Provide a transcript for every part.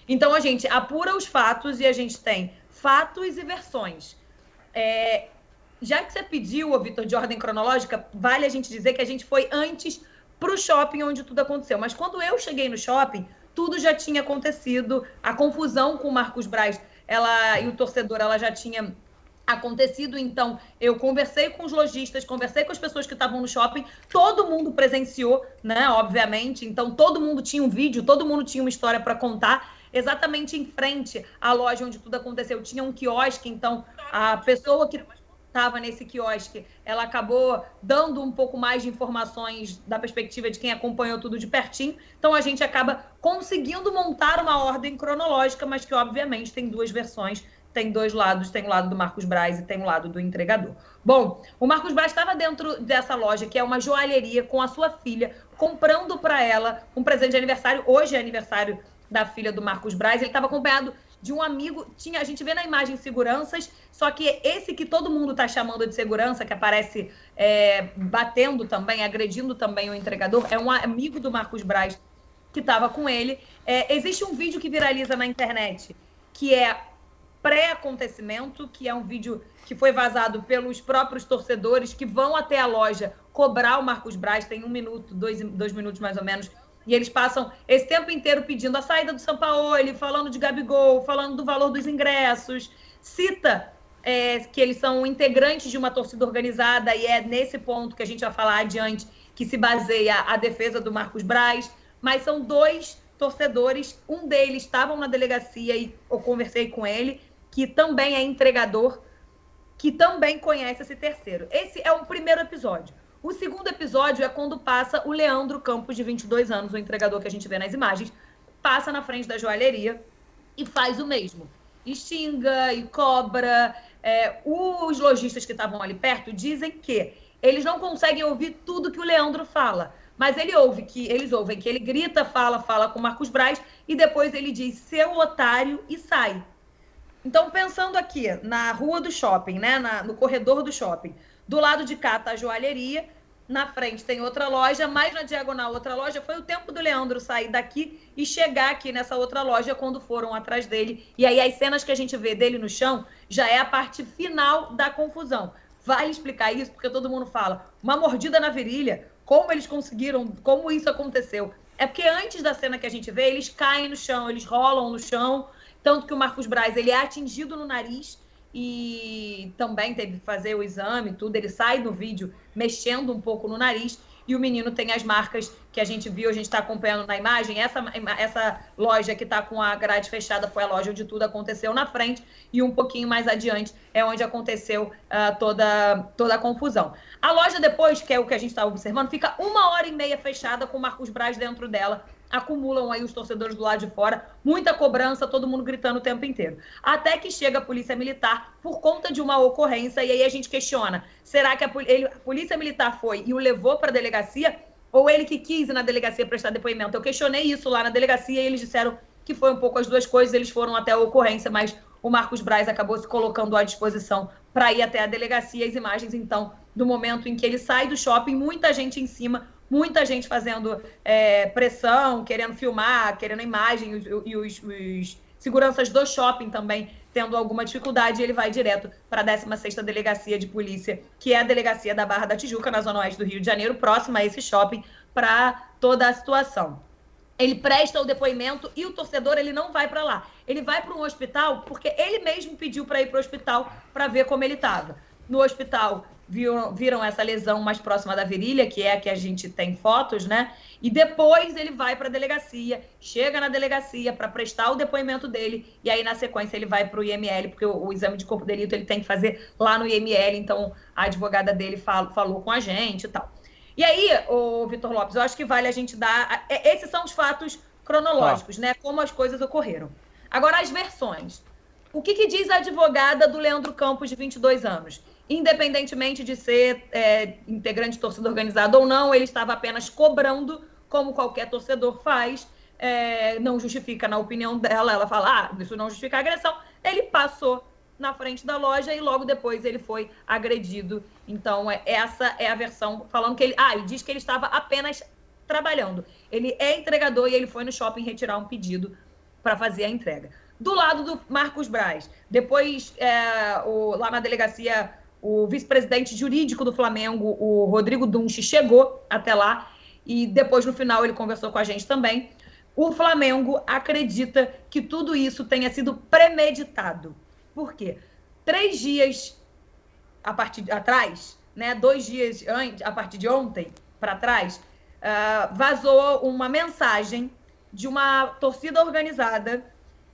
Então, a gente apura os fatos e a gente tem fatos e versões. Já que você pediu, ô Vitor, de ordem cronológica, vale a gente dizer que a gente foi antes para o shopping onde tudo aconteceu. Mas quando eu cheguei no shopping, tudo já tinha acontecido. A confusão com o Marcos Braz e o torcedor, ela já tinha acontecido. Então, eu conversei com os lojistas, conversei com as pessoas que estavam no shopping, todo mundo presenciou, né, obviamente. Então, todo mundo tinha um vídeo, todo mundo tinha uma história para contar. Exatamente em frente à loja onde tudo aconteceu, tinha um quiosque. Então, a pessoa que estava nesse quiosque, ela acabou dando um pouco mais de informações da perspectiva de quem acompanhou tudo de pertinho. Então, a gente acaba conseguindo montar uma ordem cronológica, mas que, obviamente, tem duas versões, tem dois lados, tem o lado do Marcos Braz e tem o lado do entregador. Bom, o Marcos Braz estava dentro dessa loja, que é uma joalheria, com a sua filha, comprando para ela um presente de aniversário. Hoje é aniversário da filha do Marcos Braz. Ele estava acompanhado de um amigo, a gente vê na imagem seguranças, só que esse que todo mundo está chamando de segurança, que aparece batendo também, agredindo também o entregador, é um amigo do Marcos Braz que estava com ele. Existe um vídeo que viraliza na internet, que é pré-acontecimento, que é um vídeo que foi vazado pelos próprios torcedores que vão até a loja cobrar o Marcos Braz, tem 1 minuto, 2 minutos mais ou menos, e eles passam esse tempo inteiro pedindo a saída do Sampaoli, falando de Gabigol, falando do valor dos ingressos, cita que eles são integrantes de uma torcida organizada, e é nesse ponto que a gente vai falar adiante que se baseia a defesa do Marcos Braz, mas são 2 torcedores, um deles estava na delegacia e eu conversei com ele, que também é entregador, que também conhece esse terceiro. Esse é o primeiro episódio. O segundo episódio é quando passa o Leandro Campos, de 22 anos, o entregador que a gente vê nas imagens, passa na frente da joalheria e faz o mesmo. E xinga, e cobra. Os lojistas que estavam ali perto dizem que eles não conseguem ouvir tudo que o Leandro fala, mas eles ouvem que ele grita, fala com o Marcos Braz, e depois ele diz, seu otário, e sai. Então, pensando aqui na rua do shopping, né, no corredor do shopping, do lado de cá está a joalheria, na frente tem outra loja, mais na diagonal outra loja. Foi o tempo do Leandro sair daqui e chegar aqui nessa outra loja quando foram atrás dele. E aí as cenas que a gente vê dele no chão já é a parte final da confusão. Vale explicar isso, porque todo mundo fala, uma mordida na virilha, como eles conseguiram, como isso aconteceu. É porque antes da cena que a gente vê, eles caem no chão, eles rolam no chão, tanto que o Marcos Braz, ele é atingido no nariz e também teve que fazer o exame, tudo. Ele sai do vídeo mexendo um pouco no nariz e o menino tem as marcas que a gente viu, a gente está acompanhando na imagem. Essa loja que está com a grade fechada foi a loja onde tudo aconteceu na frente, e um pouquinho mais adiante é onde aconteceu toda a confusão. A loja depois, que é o que a gente está observando, fica 1h30 fechada com o Marcos Braz dentro dela. Acumulam aí os torcedores do lado de fora, muita cobrança, todo mundo gritando o tempo inteiro. Até que chega a polícia militar por conta de uma ocorrência, e aí a gente questiona, será que a polícia militar foi e o levou para a delegacia, ou ele que quis ir na delegacia prestar depoimento? Eu questionei isso lá na delegacia e eles disseram que foi um pouco as duas coisas, eles foram até a ocorrência, mas o Marcos Braz acabou se colocando à disposição para ir até a delegacia. As imagens, então, do momento em que ele sai do shopping, muita gente em cima, muita gente fazendo pressão, querendo filmar, querendo imagem, e os seguranças do shopping também tendo alguma dificuldade, e ele vai direto para a 16ª Delegacia de Polícia, que é a delegacia da Barra da Tijuca, na Zona Oeste do Rio de Janeiro, próxima a esse shopping, para toda a situação. Ele presta o depoimento e o torcedor, ele não vai para lá. Ele vai para um hospital porque ele mesmo pediu para ir para o hospital para ver como ele estava. No hospital, viram essa lesão mais próxima da virilha, que é a que a gente tem fotos, né? E depois ele vai para a delegacia, chega na delegacia para prestar o depoimento dele, e aí na sequência ele vai para o IML, porque o exame de corpo de delito ele tem que fazer lá no IML, então a advogada dele falou com a gente e tal. E aí, o Vitor Lopes, eu acho que vale a gente dar... Esses são os fatos cronológicos, né? Como as coisas ocorreram. Agora, as versões. O que diz a advogada do Leandro Campos, de 22 anos? Independentemente de ser integrante de torcida organizada ou não, ele estava apenas cobrando, como qualquer torcedor faz. Não justifica, na opinião dela, ela fala, isso não justifica a agressão. Ele passou na frente da loja e logo depois ele foi agredido. Então, essa é a versão, falando que ele diz que ele estava apenas trabalhando. Ele é entregador e ele foi no shopping retirar um pedido para fazer a entrega. Do lado do Marcos Braz, depois, lá na delegacia, o vice-presidente jurídico do Flamengo, o Rodrigo Dunche, chegou até lá e depois, no final, ele conversou com a gente também. O Flamengo acredita que tudo isso tenha sido premeditado. Por quê? 3 dias atrás, né, 2 dias a partir de ontem para trás, vazou uma mensagem de uma torcida organizada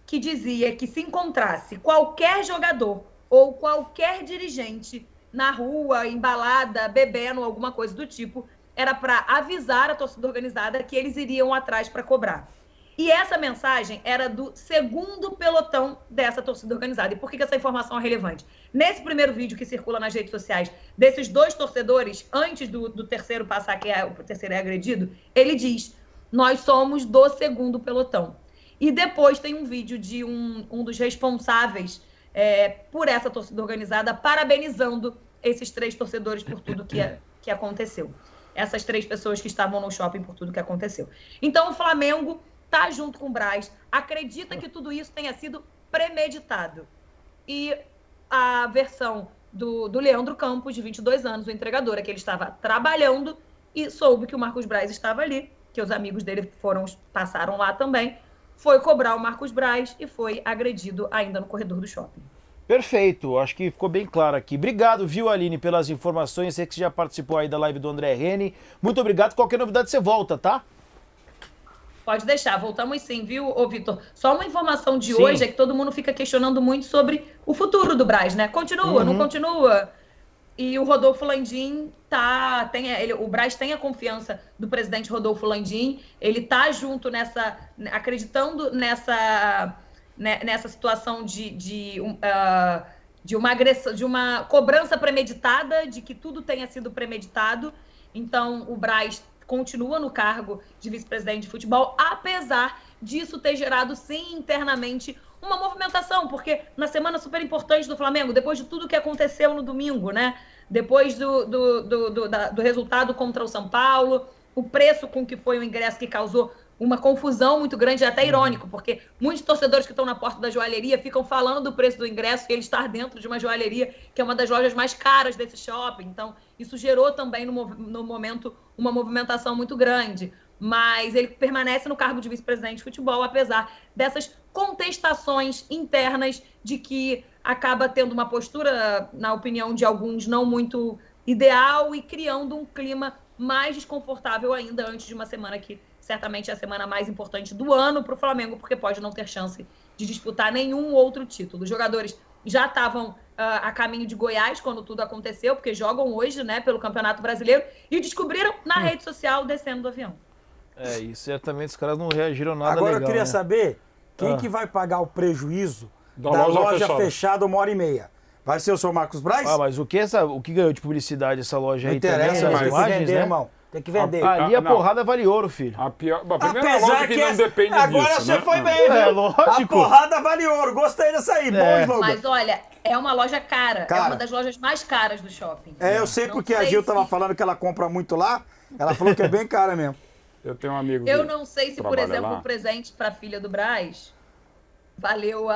que dizia que se encontrasse qualquer jogador ou qualquer dirigente na rua, embalada, bebendo, alguma coisa do tipo, era para avisar a torcida organizada que eles iriam atrás para cobrar. E essa mensagem era do segundo pelotão dessa torcida organizada. E por que essa informação é relevante? Nesse primeiro vídeo que circula nas redes sociais, desses 2 torcedores, antes do terceiro passar, que o terceiro é agredido, ele diz: nós somos do segundo pelotão. E depois tem um vídeo de um dos responsáveis por essa torcida organizada, parabenizando esses 3 torcedores por tudo que aconteceu. Essas 3 pessoas que estavam no shopping por tudo que aconteceu. Então o Flamengo está junto com o Braz, acredita que tudo isso tenha sido premeditado. E a versão do Leandro Campos, de 22 anos, o entregador, é que ele estava trabalhando e soube que o Marcos Braz estava ali, que os amigos dele passaram lá também, foi cobrar o Marcos Braz e foi agredido ainda no corredor do shopping. Perfeito, acho que ficou bem claro aqui. Obrigado, viu, Aline, pelas informações. Sei que você já participou aí da live do André Rene. Muito obrigado. Qualquer novidade você volta, tá? Pode deixar, voltamos sim, viu, ô Vitor? Só uma informação de hoje é que todo mundo fica questionando muito sobre o futuro do Braz, né? Continua, não continua? E o Rodolfo Landim o Braz tem a confiança do presidente Rodolfo Landim, ele tá junto acreditando nessa situação de uma agressão, de uma cobrança premeditada, de que tudo tenha sido premeditado. Então, o Braz continua no cargo de vice-presidente de futebol, apesar disso ter gerado, sim, internamente uma movimentação, porque na semana super importante do Flamengo, depois de tudo que aconteceu no domingo, né? Depois do resultado contra o São Paulo, o preço com que foi o ingresso, que causou uma confusão muito grande, até irônico, porque muitos torcedores que estão na porta da joalheria ficam falando do preço do ingresso e ele estar dentro de uma joalheria que é uma das lojas mais caras desse shopping. Então, isso gerou também, no momento, uma movimentação muito grande. Mas ele permanece no cargo de vice-presidente de futebol, apesar dessas contestações internas de que acaba tendo uma postura, na opinião de alguns, não muito ideal e criando um clima mais desconfortável ainda antes de uma semana que certamente é a semana mais importante do ano para o Flamengo, porque pode não ter chance de disputar nenhum outro título. Os jogadores já estavam a caminho de Goiás quando tudo aconteceu, porque jogam hoje, né, pelo Campeonato Brasileiro, e descobriram na rede social descendo do avião. E certamente os caras não reagiram nada Agora legal, eu queria né? saber quem que vai pagar o prejuízo da loja fechada 1h30. Vai ser o seu Marcos Braz? Mas o que ganhou de publicidade essa loja aí também? Interessa, As mas tem que imagens, vender, né? irmão. Tem que vender. Ali a porrada vale ouro, filho. A primeira loja que não depende agora disso, você né? foi bem, viu? lógico. A porrada vale ouro. Gostei dessa aí. Bom slogan. Mas olha, é uma loja cara. É uma das lojas mais caras do shopping. Eu sei porque a Gil tava falando que ela compra muito lá. Ela falou que é bem cara mesmo. Eu tenho um amigo Eu não sei se, por exemplo, lá. o presente para a filha do Braz valeu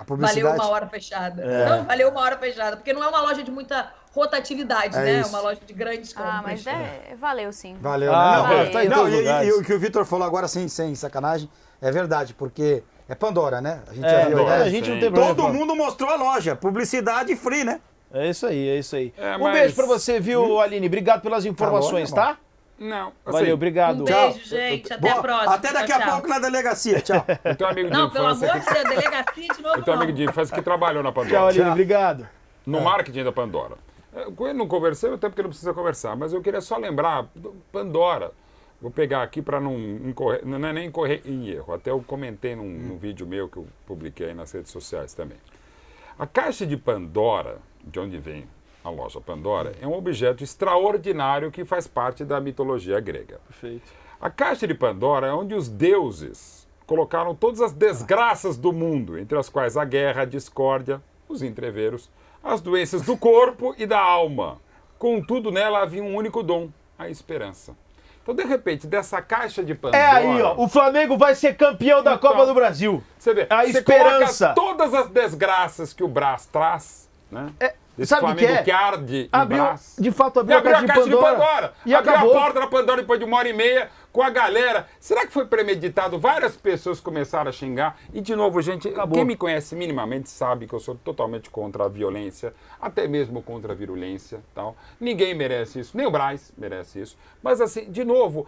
publicidade. valeu uma hora fechada. Não, valeu uma hora fechada, porque não é uma loja de muita rotatividade, né? Isso. É uma loja de grandes compras. Mas valeu sim. Valeu, né? Tá em todos os lugares. E o que o Vitor falou agora, sem sacanagem, é verdade, porque é Pandora, né? A gente a gente não tem problema. Todo mundo mostrou a loja. Publicidade free, né? É isso aí, é isso aí. É, Um beijo pra você, viu, Aline? Obrigado pelas informações, Tá bom, tá? Não, assim, Valeu, obrigado. Um beijo, gente. Até a próxima. Até daqui a pouco na delegacia. Tchau. eu tenho um amigo de Não, pelo infância amor de Deus, delegacia de novo eu tenho um não. amigo de infância que trabalhou na Pandora. Tchau, Aline, obrigado. No marketing da Pandora. Com ele não conversei, até porque não precisa conversar, mas eu queria só lembrar, Pandora, vou pegar aqui para não incorrer, não é nem incorrer em erro, até eu comentei num vídeo meu que eu publiquei nas redes sociais também. A caixa de Pandora, de onde vem a loja Pandora, é um objeto extraordinário que faz parte da mitologia grega. Perfeito. A caixa de Pandora é onde os deuses colocaram todas as desgraças do mundo, entre as quais a guerra, a discórdia, os entreveros, as doenças do corpo e da alma. Contudo, nela havia um único dom, a esperança. Então, de repente, dessa caixa de Pandora... É aí, ó, o Flamengo vai ser campeão da Copa do Brasil. Você vê, a você esperança. Coloca todas as desgraças que o Brás traz, né? Esse sabe o que é? Que arde abriu, em Brás. de fato, abriu a caixa de Pandora. E abriu acabou. a porta da Pandora depois de 1h30 com a galera. Será que foi premeditado? Várias pessoas começaram a xingar. E, de novo, gente, quem me conhece minimamente sabe que eu sou totalmente contra a violência, até mesmo contra a virulência. Tal. Ninguém merece isso, nem o Brás merece isso. Mas, assim, de novo,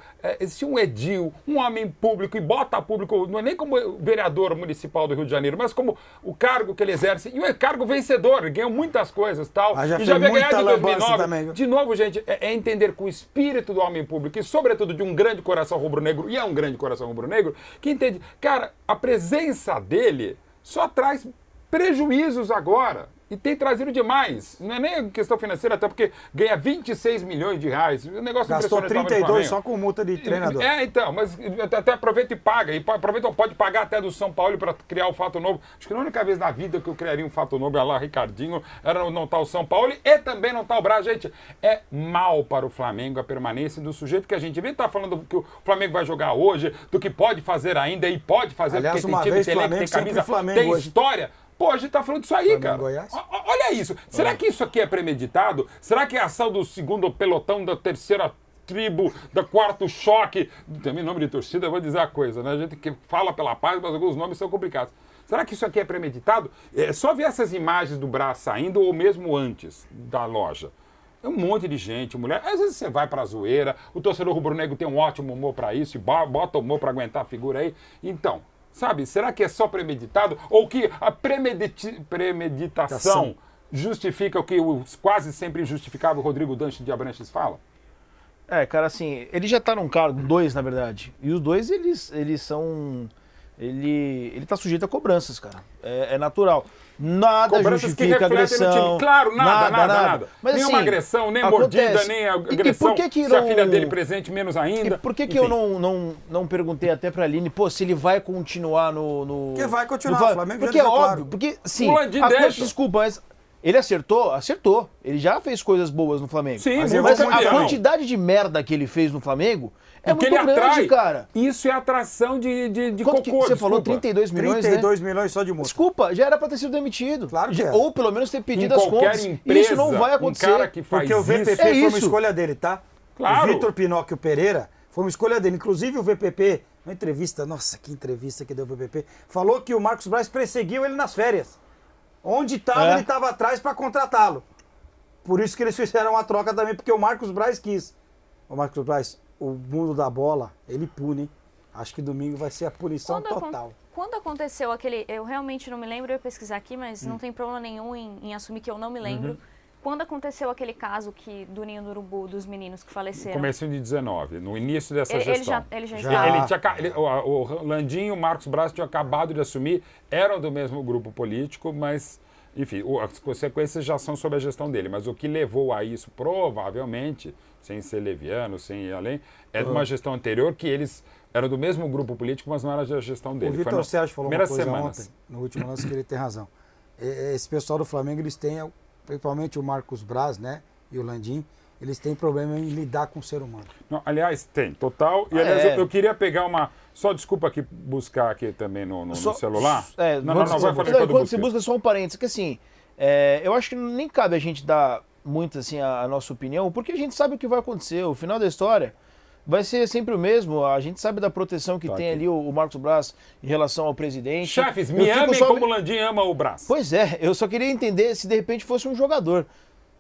se um edil, um homem público, e bota público, não é nem como vereador municipal do Rio de Janeiro, mas como o cargo que ele exerce, e um cargo vencedor, ele ganhou muitas coisas, tal, já e já veio ganhar muita de 2009. também. De novo, gente, é entender com o espírito do homem público, e sobretudo de um grande coração rubro-negro, e é um grande coração rubro-negro, que entende, cara, a presença dele só traz prejuízos agora. E tem trazido demais. Não é nem questão financeira, até porque ganha 26 milhões de reais. O negócio gastou 32 só com multa de treinador. Então, mas até aproveita e paga. E pode pagar até do São Paulo para criar um fato novo. Acho que a única vez na vida que eu criaria um fato novo, lá Ricardinho, era não estar o São Paulo e também não estar o Brás. Gente, é mal para o Flamengo a permanência do sujeito que a gente vem estar falando que o Flamengo vai jogar hoje, do que pode fazer ainda e pode fazer, aliás, porque tem time, tem elenco, tem camisa, tem história. Pô, a gente tá falando disso aí, cara. Olha isso. Será que isso aqui é premeditado? Será que é a ação do segundo pelotão, da terceira tribo, do quarto choque? Também nome de torcida, eu vou dizer a coisa, né? A gente que fala pela paz, mas alguns nomes são complicados. Será que isso aqui é premeditado? É só ver essas imagens do Brás saindo ou mesmo antes da loja. É um monte de gente, mulher. Às vezes você vai pra zoeira, o torcedor rubro-negro tem um ótimo humor pra isso, e bota o humor pra aguentar a figura aí. Então... Sabe, será que é só premeditado? Ou que a premeditação justifica o que quase sempre injustificável Rodrigo Danche de Abranches fala? Cara, assim, ele já tá num cargo, 2 na verdade. E os 2, eles são... Ele tá sujeito a cobranças, cara. É natural. Nada cobranças justifica que agressão. No time. Claro, nada. Mas, nenhuma assim, agressão, nem acontece. Mordida, nem agressão. Que se a filha dele presente, menos ainda. E por que eu não perguntei até pra Aline, pô, se ele vai continuar no... Porque vai continuar, o Flamengo porque já é óbvio, claro. porque, sim, desculpa, mas... Ele acertou. Ele já fez coisas boas no Flamengo. Sim, mas a quantidade de merda que ele fez no Flamengo é muito grande, cara. Isso é atração de Quanto cocô, você falou? 32 milhões, 32 milhões só de multa. Desculpa, já era pra ter sido demitido. Claro que é. Ou pelo menos ter pedido as contas. Empresa, isso não vai acontecer. Um cara que faz porque o VPP foi uma escolha dele, tá? Claro. O Vitor Pinóquio Pereira foi uma escolha dele. Inclusive o VPP, uma entrevista, nossa, que entrevista que deu o VPP, falou que o Marcos Braz perseguiu ele nas férias. Onde estava, ele estava atrás para contratá-lo. Por isso que eles fizeram uma troca também, porque o Marcos Braz quis. O Marcos Braz, o mundo da bola, ele pune, hein? Acho que domingo vai ser a punição total. Quando aconteceu aquele... Eu realmente não me lembro, eu ia pesquisar aqui, mas não tem problema nenhum em assumir que eu não me lembro. Quando aconteceu aquele caso do Ninho do Urubu, dos meninos que faleceram? No comecinho de 19, no início dessa gestão. Ele já estava. O Landim e o Marcos Braz tinham acabado de assumir, eram do mesmo grupo político, mas, enfim, as consequências já são sobre a gestão dele. Mas o que levou a isso, provavelmente, sem ser leviano, sem ir além, é de uma gestão anterior que eles eram do mesmo grupo político, mas não era a gestão dele. O Vitor Sérgio falou uma coisa ontem, no último lance, que ele tem razão. Esse pessoal do Flamengo, eles têm... principalmente o Marcos Braz, né, e o Landim, eles têm problema em lidar com o ser humano. Não, aliás, tem, total. E, aliás, eu queria pegar uma... Só, desculpa aqui, buscar aqui também no celular. Quando você busca, só um parênteses, que assim, eu acho que nem cabe a gente dar muito, assim, a nossa opinião, porque a gente sabe o que vai acontecer. O final da história vai ser sempre o mesmo. A gente sabe da proteção que tem ali o Marcos Braz em relação ao presidente. Chefes, me amem como o Landim ama o Braz. Pois é, eu só queria entender se de repente fosse um jogador.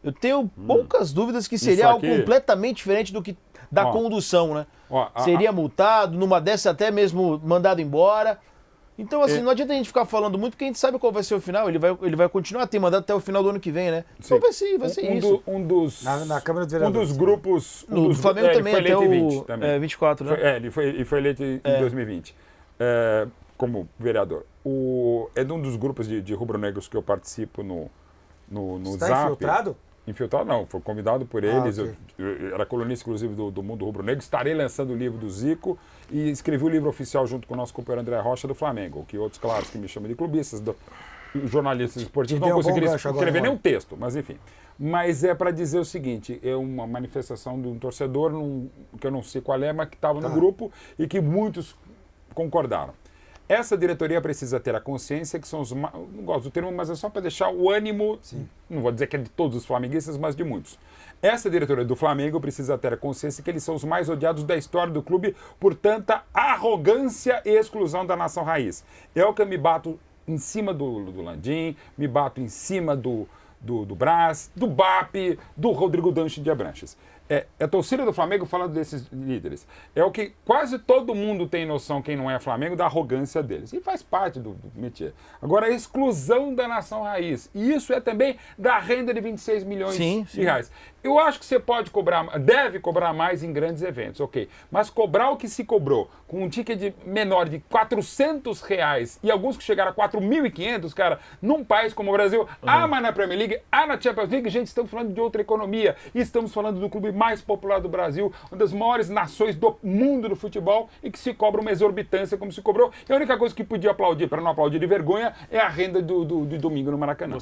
Eu tenho poucas dúvidas que seria algo completamente diferente do que da condução, né? Seria multado, numa dessa até mesmo mandado embora. Então, assim, não adianta a gente ficar falando muito, porque a gente sabe qual vai ser o final. Ele vai continuar a ter mandado até o final do ano que vem, né? Sim. Então vai ser isso. Na Câmara dos Vereadores. Um dos grupos... No Flamengo também, até o 24, né? Ele foi eleito em 2020, como vereador. É de um dos grupos de rubro-negros que eu participo no Zap. Está infiltrado? Infiltrado não, foi convidado por eles, okay. eu era colunista inclusive do Mundo Rubro-Negro, estarei lançando o livro do Zico e escrevi o livro oficial junto com o nosso companheiro André Rocha do Flamengo, que outros, claro, que me chamam de clubistas, jornalistas esportivos, não conseguiram escrever nenhum texto, mas enfim. mas é para dizer o seguinte, é uma manifestação de um torcedor, que eu não sei qual é, mas que estava no grupo e que muitos concordaram. Essa diretoria precisa ter a consciência que são os... Não gosto do termo, mas é só para deixar o ânimo, não vou dizer que é de todos os flamenguistas, mas de muitos. Essa diretoria do Flamengo precisa ter a consciência que eles são os mais odiados da história do clube por tanta arrogância e exclusão da nação raiz. É o que eu me bato em cima do Landim, me bato em cima do Braz, do BAP, do Rodrigo Danche de Abranches. É a torcida do Flamengo falando desses líderes. É o que quase todo mundo tem noção, quem não é Flamengo, da arrogância deles. E faz parte do métier. Agora, a exclusão da nação raiz. E isso é também da renda de 26 milhões de reais. Eu acho que você pode cobrar, deve cobrar mais em grandes eventos, ok. Mas cobrar o que se cobrou com um ticket menor de R$400 e alguns que chegaram a 4.500, cara, num país como o Brasil, mas na Premier League, na Champions League, gente, estamos falando de outra economia. E estamos falando do clube mais popular do Brasil, uma das maiores nações do mundo do futebol e que se cobra uma exorbitância como se cobrou. E a única coisa que podia aplaudir, para não aplaudir de vergonha, é a renda do domingo no Maracanã.